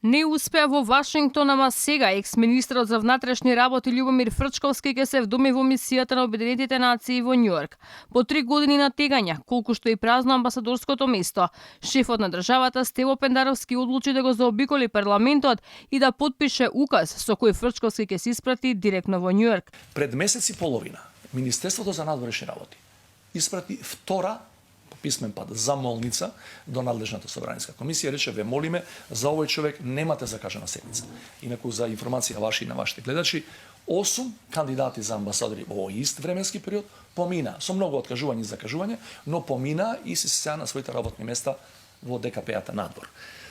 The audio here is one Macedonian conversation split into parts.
Не успеа во Вашингтон, ама сега екс-министерот за внатрешни работи Љубомир Фрчковски ќе се вдоми во мисијата на Обединетите нации во Њујорк. По 3 години на тегања, колку што и празно амбасадорското место, шефот на државата Стево Пендаровски одлучи да го заобиколи парламентот и да потпише указ со кој Фрчковски ќе се испрати директно во Њујорк. Пред месец и половина Министерството за надворешни работи испрати втора писмен пат замолница до надлежната собраниска комисија, рече ве молиме за овој човек немате закажана седница. Инаку за информација ваши и на вашите гледачи, 8 кандидати за амбасадори во овој ист временски период помина со многу откажување и закажување, но помина и се сеа на своите работни места во ДКП-ата надвор.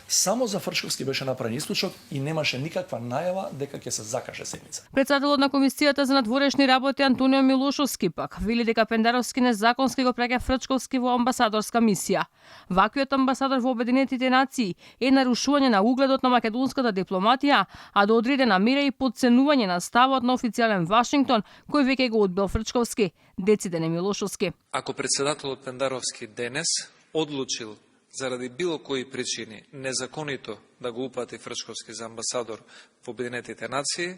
Само за Фрчковски беше направен исклучок и немаше никаква најава дека ќе се закаже седница. Председателот на Комисијата за надворешни работи Антонио Милошовски пак вели дека Пендаровски незаконски го праќа Фрчковски во амбасадорска мисија. Ваквиот амбасадор во Обединетите нации е нарушување на угледот на македонската дипломатија, а до одредена мера и подценување на ставот на официјален Вашингтон кој веќе го одбил Фрчковски, деците на Милошовски. Ако председателот Пендаровски денес одлучил заради било кои причини незаконито да го упати Фрчковски за амбасадор во Обединетите нации,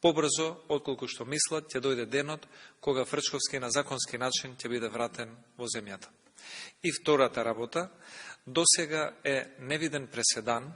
побрзо, отколку што мислат, ќе дојде денот кога Фрчковски на законски начин ќе биде вратен во земјата. И втората работа, досега е невиден преседан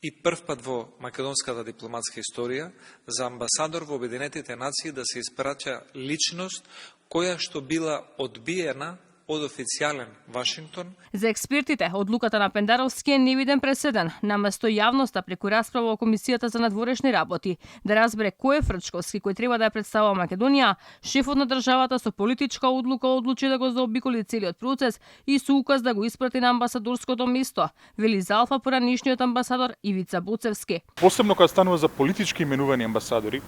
и прв пат во македонската дипломатска историја за амбасадор во Обединетите нации да се испраќа личност која што била одбиена од официјален Вашингтон. За експертите, одлуката на Пендаровски е невиден преседен, наместо јавноста преку расправа во Комисијата за надворешни работи да разбере кој е Фрчковски кој треба да ја представува Македонија, шефот на државата со политичка одлука одлучи да го заобиколи целиот процес и со указ да го испрати на амбасадорското место, вели за Алфа поранишниот амбасадор Ивица Буцевски. Посебно кога станува за политички именувани амбасадори,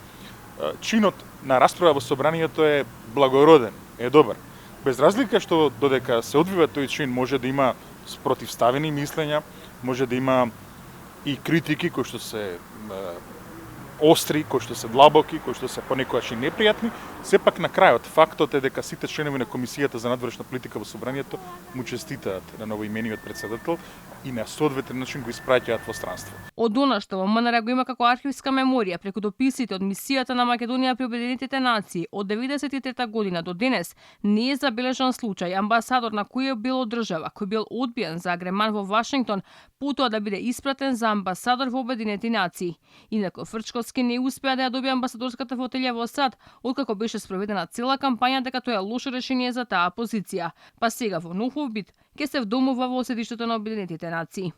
чинот на расправа во собранието е благороден, е добар. Без разлика што додека се одвива тој чин може да има спротивставени мислења, може да има и критики кои што се остри, кои што се длабоки, кои што се понекогаш и непријатни, сепак на крајот фактот е дека сите членови на Комисијата за надворешна политика во собранието му честитаат на новоимениот председател и на соодветен начин го испраќаат во странство. Од она што во МНР го има како архивска меморија преку дописите од мисијата на Македонија при Обединетите нации од 93 година до денес не е забележан случај амбасадор на која било држава кој бил одбиен за агреман во Вашингтон потоа да биде испратен за амбасадор во Обединети нации. Инаку Фрчковски не успеа да ја добие амбасадорската фотелја во САД, откако беше спроведена цела кампања дека тоа е лошо решение за таа позиција. Па сега во нов обид ќе се вдомува во седиштето на Обединетите нации.